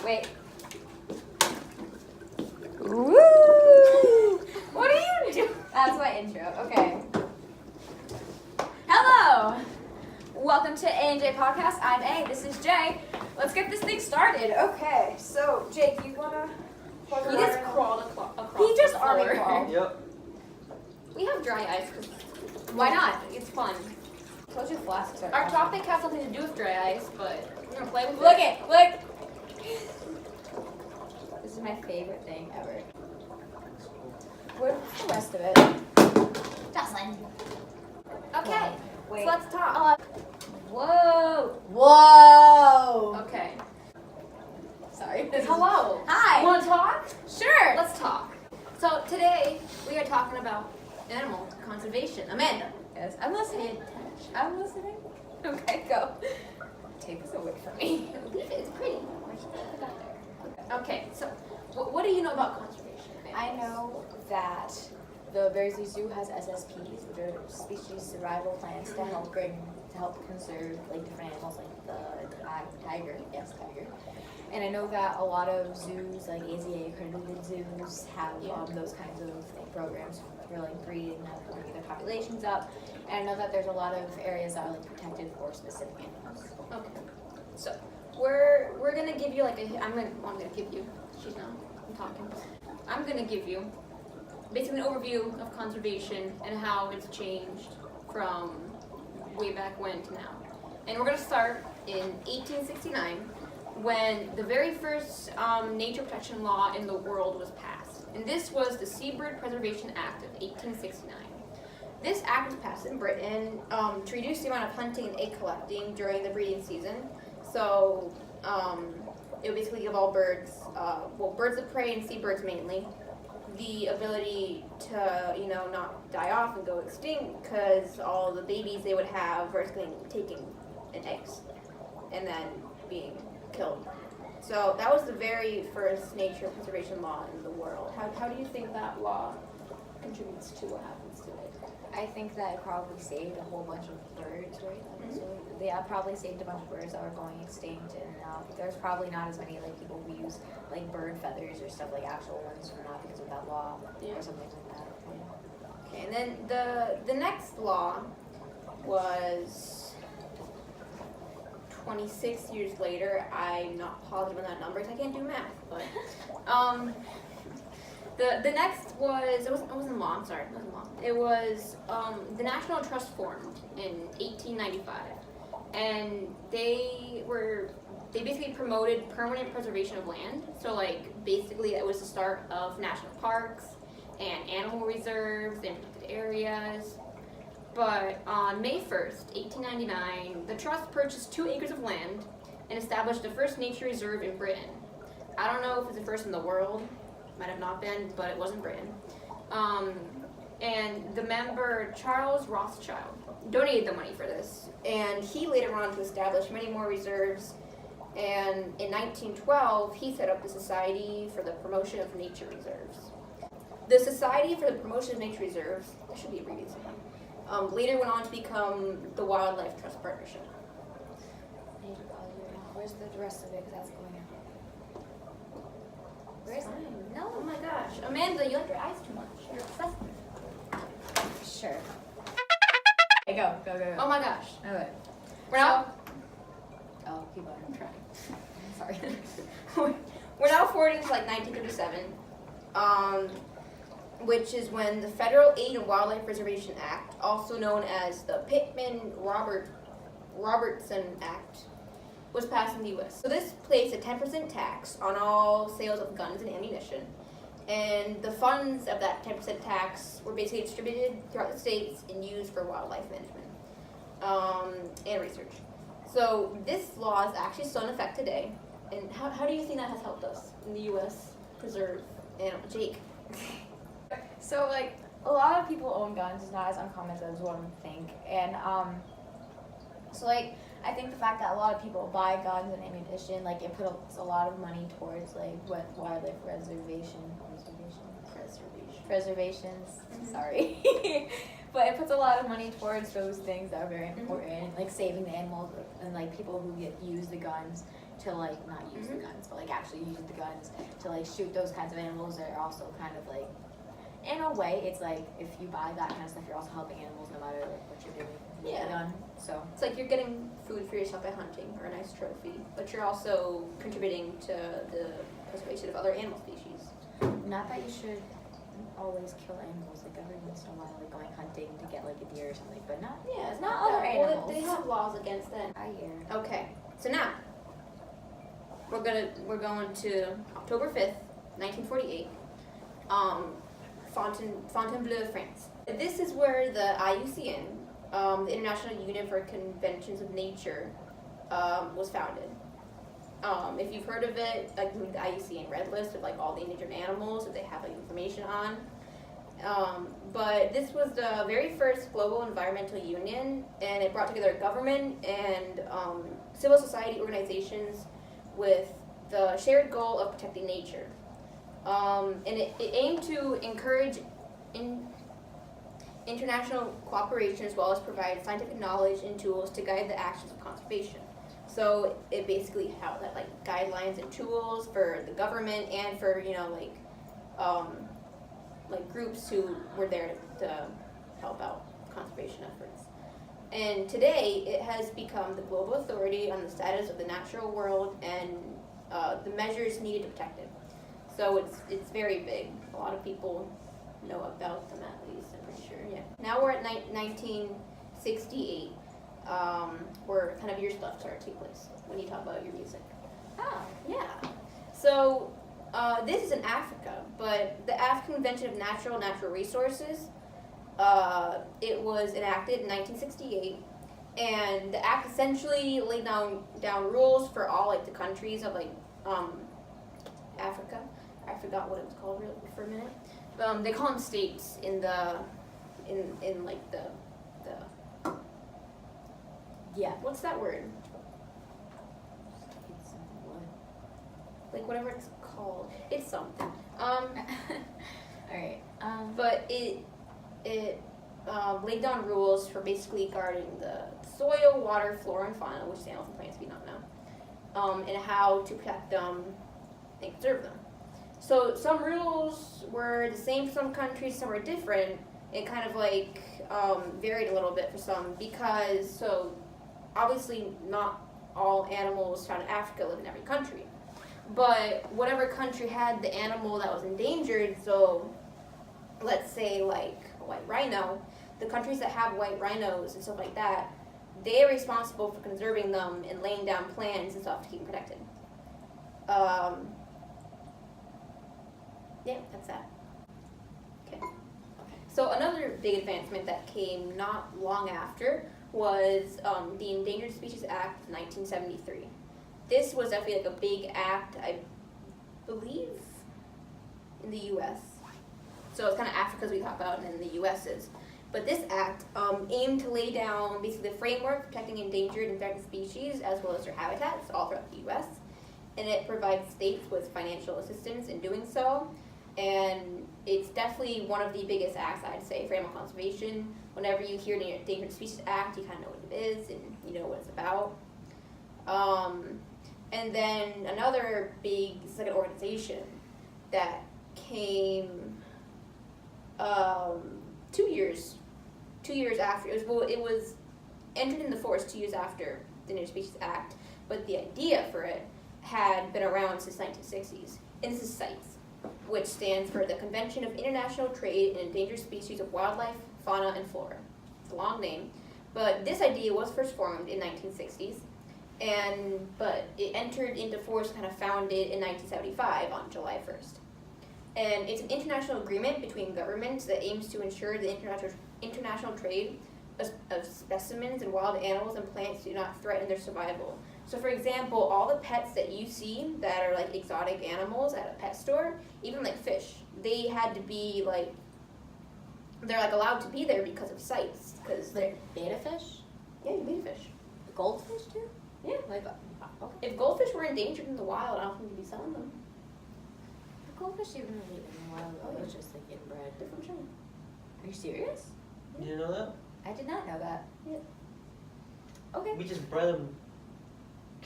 Wait. Woo! What are you doing? That's my intro. Okay. Hello. Welcome to A&J Podcast. I'm A. This is Jay. Let's get this thing started. Okay. So, Jake, you wanna? He just crawled across. He just the army floor. crawled. Yep. We have dry ice. Why not? It's fun. Told you flasks are. Our topic has something to do with dry ice, but we're gonna play with Look it. it. Look. This is my favorite thing ever. Where's the rest of it? Jocelyn. Okay. Wait. So let's talk. Whoa. Whoa. Okay. Sorry. Hello. Hi. Want to talk? Sure. Let's talk. So today we are talking about animal conservation. Amanda. Yes, I'm listening. I'm listening. Okay, go. Take this away from me. It's pretty. Okay. So what do you know about conservation? I know that the Beardsley Zoo has SSPs, which are species survival plans to help conserve like different animals, like the tiger. Yes, tiger. And I know that a lot of zoos, like AZA accredited zoos, have those kinds of programs for like breeding and helping their populations up. And I know that there's a lot of areas that are like protected for specific animals. Okay. So we're gonna give you like I'm gonna give you. She's not. I'm talking. I'm gonna give you basically an overview of conservation and how it's changed from way back when to now. And we're gonna start in 1869 when the very first nature protection law in the world was passed. And this was the Seabird Preservation Act of 1869. This act was passed in Britain to reduce the amount of hunting and egg collecting during the breeding season. So it would basically give all birds, birds of prey and seabirds mainly, the ability to, not die off and go extinct because all the babies they would have were getting taken in eggs and then being killed. So that was the very first nature preservation law in the world. How do you think that law contributes to what happens today? I think that it probably saved a whole bunch of birds, right? So they probably saved a bunch of birds that were going extinct, and there's probably not as many like people who use like bird feathers or stuff like actual ones for not because of that law or something like that. Yeah. Okay, and then the next law was 26 years later. I'm not positive on that number because I can't do math, but the next was it wasn't law. I'm sorry, it wasn't law. It was the National Trust formed in 1895, and they basically promoted permanent preservation of land. So like basically it was the start of national parks and animal reserves and protected areas. But on May 1st, 1899, the trust purchased 2 acres of land and established the first nature reserve in Britain. I don't know if it's the first in the world. Might have not been, but it was in Britain. And the member Charles Rothschild donated the money for this, and he later on to establish many more reserves. And in 1912, he set up the Society for the Promotion of Nature Reserves. The Society for the Promotion of Nature Reserves, that should be abbreviated somehow, later went on to become the Wildlife Trust Partnership. Where's the rest of it? Because that's going out. Where's it? No, oh my gosh. Amanda, you like your eyes too much. You're obsessed. Sure. Okay, go. Oh my gosh. Okay. We're now Oh, keep going. I'm trying. Sorry. We're now forwarding to like 1937, which is when the Federal Aid and Wildlife Preservation Act, also known as the Pittman-Robertson Act, was passed in the U.S. So this placed a 10% tax on all sales of guns and ammunition, and the funds of that 10% tax were basically distributed throughout the states and used for wildlife management and research. So this law is actually still in effect today. And how do you think that has helped us in the U.S. preserve animals? Jake? So, like, a lot of people own guns. It's not as uncommon as one would think. And, so, like, I think the fact that a lot of people buy guns and ammunition, like, it puts a lot of money towards, like, what wildlife reservations. Sorry. But it puts a lot of money towards those things that are very important, like saving the animals and like people who use the guns to like not use the guns, but like actually use the guns to like shoot those kinds of animals that are also kind of like, in a way, it's like if you buy that kind of stuff, you're also helping animals no matter like, what you're doing with the gun. So it's like you're getting food for yourself by hunting or a nice trophy, but you're also contributing to the preservation of other animal species. not that you should always kill animals, like every once in a while, like going hunting to get like a deer or something, but not It's not that. other animals. Well, they have laws against that. I hear. Okay, so now we're going to October 5th, 1948, Fontainebleau, France. This is where the IUCN, the International Union for Conventions of Nature, was founded. If you've heard of it, like the IUCN Red List of like all the endangered animals that they have like information on. But this was the very first global environmental union, and it brought together government and civil society organizations with the shared goal of protecting nature. And it aimed to encourage international cooperation as well as provide scientific knowledge and tools to guide the actions of conservation. So it basically held that like guidelines and tools for the government and for like groups who were there to help out conservation efforts. And today it has become the global authority on the status of the natural world and the measures needed to protect it. So it's very big. A lot of people know about them at least, I'm pretty sure. Yeah. Now we're at 1968. Where kind of your stuff started to take place when you talk about your music. Oh. Yeah. So this is in Africa, but the African Convention of Natural Resources, it was enacted in 1968, and the act essentially laid down rules for all like the countries of like Africa. I forgot what it was called for a minute. They call them states in like the Yeah. what's that word? It's what? Like whatever it's called. It's something. Alright. But it laid down rules for basically guarding the soil, water, flora, and fauna, which is animals and plants we don't know, and how to protect them and conserve them. So some rules were the same for some countries, some were different. It kind of like varied a little bit for some because obviously not all animals found in Africa live in every country. But whatever country had the animal that was endangered, so let's say like a white rhino, the countries that have white rhinos and stuff like that, they're responsible for conserving them and laying down plans and stuff to keep them protected. Yeah, that's that. Okay. So another big advancement that came not long after was the Endangered Species Act of 1973. This was definitely like a big act, I believe, in the U.S. So it's kind of Africa as we talk about, and then the U.S. is. But this act aimed to lay down basically the framework for protecting endangered and threatened species as well as their habitats all throughout the U.S. And it provides states with financial assistance in doing so. And it's definitely one of the biggest acts, I'd say, for animal conservation. Whenever you hear the Endangered Species Act, you kind of know what it is and you know what it's about. And then another big second organization that came 2 years after. It was entered into force 2 years after the Endangered Species Act, but the idea for it had been around since 1960s. And this is CITES, which stands for the Convention of International Trade in Endangered Species of Wildlife, Fauna, and Flora. It's a long name, but this idea was first formed in 1960s, but it entered into force, kind of founded in 1975 on July 1st. And it's an international agreement between governments that aims to ensure the international trade of specimens and wild animals and plants do not threaten their survival. So for example, all the pets that you see that are like exotic animals at a pet store, even like fish, they had to be like, they're like allowed to be there because of CITES. Because Like beta fish? Yeah, beta fish. Goldfish too? Yeah. Like, okay. If goldfish were endangered in the wild, I don't think you'd be selling them. Goldfish even really in a while ago. It was just like inbred. They're from China. Are you serious? You didn't know that? I did not know that. Yeah. Okay. We just bred them.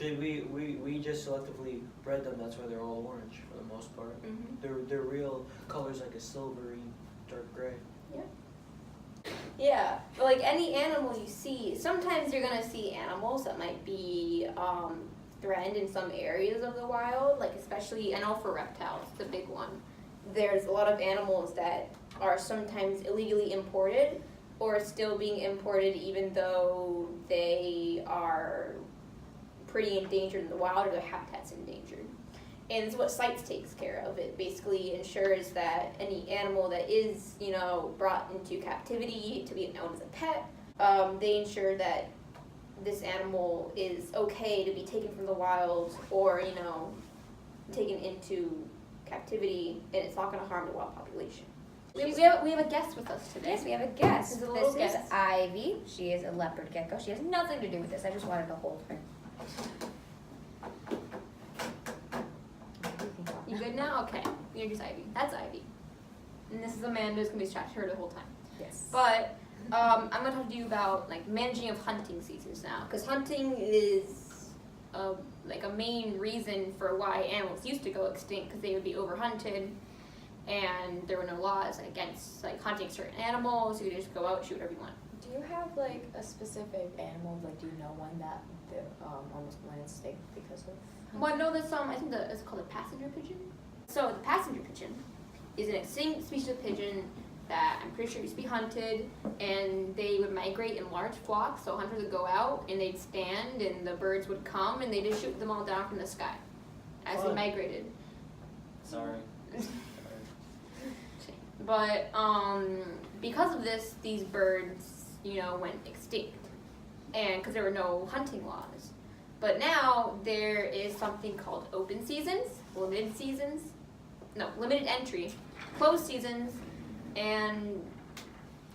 We just selectively bred them. That's why they're all orange for the most part. Mm-hmm. Their real color's like a silvery, dark gray. Yeah, but like any animal you see, sometimes you're gonna see animals that might be threatened in some areas of the wild, like especially, I know for reptiles, it's a big one. There's a lot of animals that are sometimes illegally imported or still being imported even though they are pretty endangered in the wild or their habitat's endangered. And it's what CITES takes care of. It basically ensures that any animal that is, brought into captivity to be known as a pet, they ensure that this animal is okay to be taken from the wild or, taken into captivity, and it's not going to harm the wild population. We have a guest with us today. Yes, we have a guest. This is a little This is guest. Ivy. She is a leopard gecko. She has nothing to do with this. I just wanted to hold her. You good now? Okay. Introduce Ivy. That's Ivy. And this is Amanda who's going to be distracted her the whole time. Yes. But I'm going to talk to you about managing of hunting seasons now, because hunting is a main reason for why animals used to go extinct, because they would be overhunted, and there were no laws against hunting certain animals. You could just go out and shoot whatever you want. Do you have a specific animal? Do you know one that almost went extinct because of? Well, no, there's I think it's called a passenger pigeon. So the passenger pigeon is an extinct species of pigeon that I'm pretty sure used to be hunted, and they would migrate in large flocks. So hunters would go out and they'd stand, and the birds would come, and they just shoot them all down from the sky as they migrated. Sorry. But because of this, these birds, went extinct, and because there were no hunting laws. But now there is something called open seasons, limited entry, closed seasons, and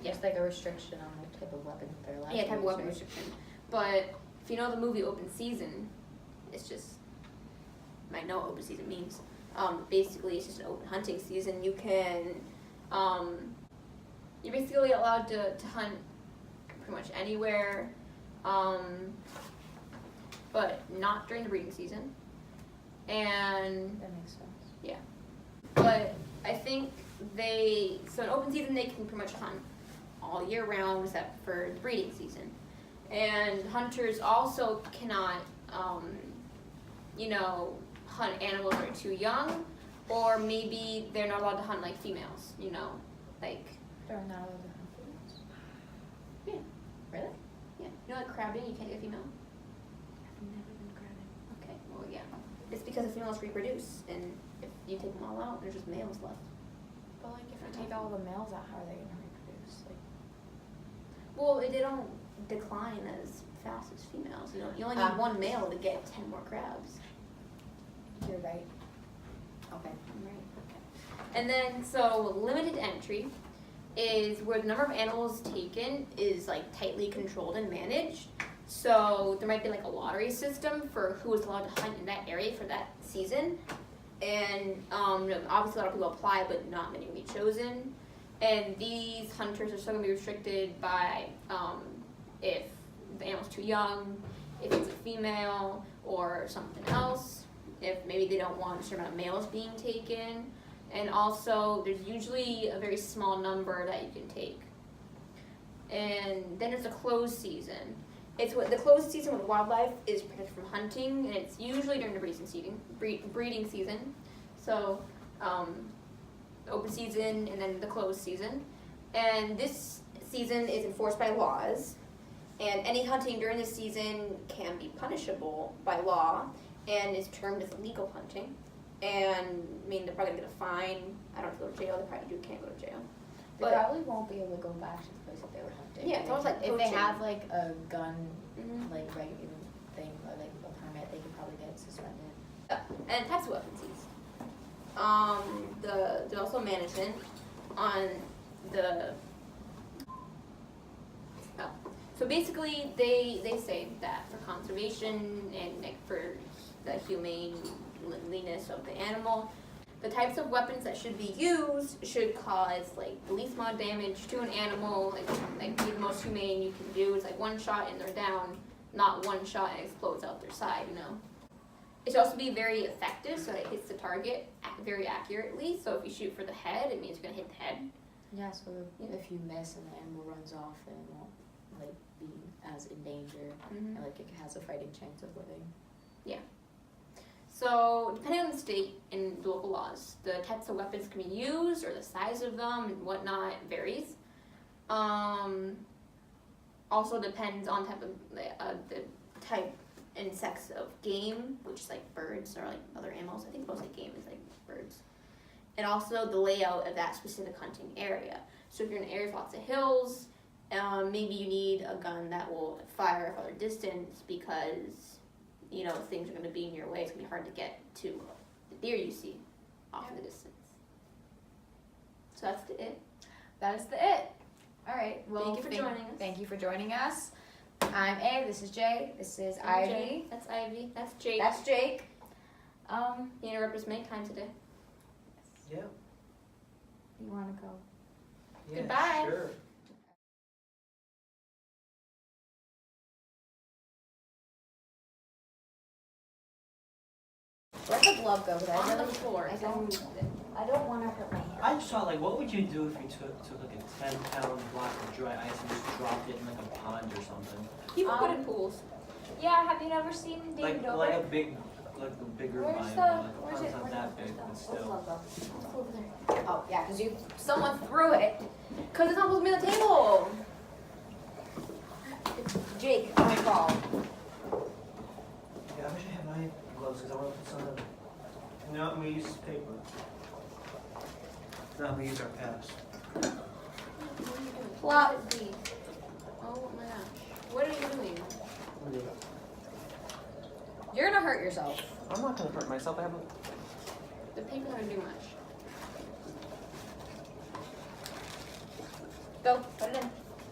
Yes, a restriction on the type of weapon they're allowed. type of weapon restriction. But if you know the movie Open Season, it's just, you might know what open season means. Basically, it's just an open hunting season. You can, you're basically allowed to hunt pretty much anywhere. But not during the breeding season. And That makes sense. but I think so in open season they can pretty much hunt all year round except for the breeding season. And hunters also cannot, hunt animals that are too young, or maybe they're not allowed to hunt females, They're not allowed to hunt females? Yeah. Really? Yeah. Crabbing, you can't get a female? I've never been crabbing. Okay, well, yeah. It's because the females reproduce, and if you take them all out, there's just males left. But if you take all the males out, how are they gonna reproduce? Well, they don't decline as fast as females. You only need one male to get 10 more crabs. You're right. Okay. Right. Okay. And then, so limited entry is where the number of animals taken is tightly controlled and managed. So there might be a lottery system for who is allowed to hunt in that area for that season. And obviously a lot of people apply, but not many will be chosen. And these hunters are still going to be restricted by if the animal's too young, if it's a female, or something else. If maybe they don't want a certain amount of males being taken. And also, there's usually a very small number that you can take. And then there's a closed season. It's the closed season with wildlife is protected from hunting, and it's usually during the breeding season. So, open season and then the closed season. And this season is enforced by laws, and any hunting during this season can be punishable by law and is termed as illegal hunting. And they're probably gonna get a fine. I don't know if they go to jail. They probably can't go to jail. They probably won't be able to go back to the place that they were hunting. Yeah, it's almost like if they poaching. have a gun, Mhm. regular thing or a permit, they could probably get suspended. And types of weapons used. There's also management on the. So basically, they say that for conservation and for the humaneliness of the animal, The types of weapons that should be used should cause like the least amount of damage to an animal, like be the most humane you can do. It's like one shot and they're down, not one shot and it explodes out their side, you know. It should also be very effective, so that it hits the target very accurately. So if you shoot for the head, it means you're gonna hit the head. Yeah, so if you miss and the animal runs off, then it won't like be as in danger, and like it has a fighting chance of living. So depending on the state and the local laws, the types of weapons can be used or the size of them and whatnot varies. Also depends on type of the type and sex of game, which is like birds or like other animals. I think mostly game is like birds. And also the layout of that specific hunting area. So if you're in an area with lots of hills, maybe you need a gun that will fire a farther distance because, you know, things are going to be in your way. It's going to be hard to get to the deer you see off in the distance. So that's it. That is the it. All right. Well, Thank you for joining us. Thank you for joining us. I'm A. This is Jay. This is I'm Ivy. Jay. That's Ivy. That's Jake. That's Jake. You interrupt us many times today. Yeah. You want to go? Yeah, Goodbye. Sure. Where'd the glove go? 'Cause I On the really, floor. I So don't- moved it. I don't want to hurt my hand. I just thought, like, what would you do if you took like a 10-pound block of dry ice and just dropped it in like a pond or something? People put in pools. Yeah, have you never seen David Dobrik? Like a big, like a bigger Where's vine. the? Like a Where's pond's it? not that big, but Where's the still. glove go? It's over there. Oh yeah, because someone threw it. Cause it's not supposed to be on the table. It's Jake, my fault. Yeah, I wish I had my gloves because I want to put some of. No, I'm gonna use paper. No, I'm gonna use our pads. What are you doing? Plop. Oh my gosh. What are you doing? You're gonna hurt yourself. I'm not gonna hurt myself. I have a. The paper's not gonna do much. Go, put it in.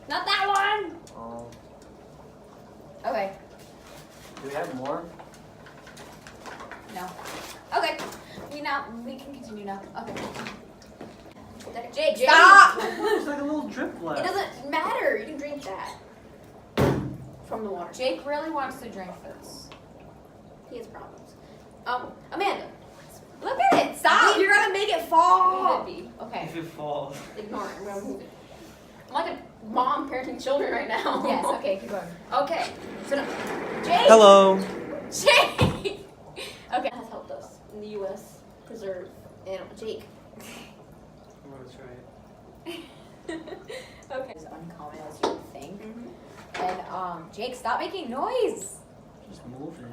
Not that one. Oh. Okay. Do we have more? No. Okay. We can continue now. Okay. Jake, Jake. stop! There's like a little drip left. It doesn't matter. You can drink that from the water. Jake really wants to drink this. He has problems. Amanda. Look at it! Stop! You're gonna make it fall! Leave it be. Okay. If it falls. Ignore it. I'm gonna move it. I'm like a mom parenting children right now. Yes, okay, keep going. Okay. So now, Jake! Hello. Jake! Okay. that has helped us in the U.S. preserve animal. Jake. Oh, that's right. Okay. As uncommon as you would think. And, Jake, stop making noise! Just moving.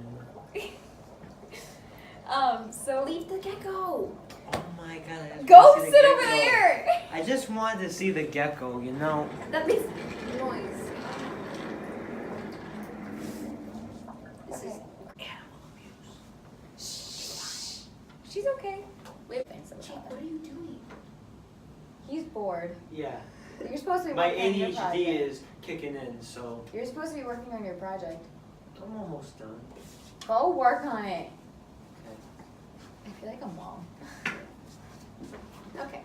So leave the gecko. Oh my god. I just Go wanna see the sit over gecko. there! I just wanted to see the gecko, you know. That makes noise. This is Animal abuse. Shh. She's okay. Wait, Thanks, Jake, what are you doing? He's bored. Yeah. You're supposed to be My working on your ADHD project. is kicking in, so You're supposed to be working on your project. I'm almost done. Go work on it. Okay. I feel like a mom. Okay.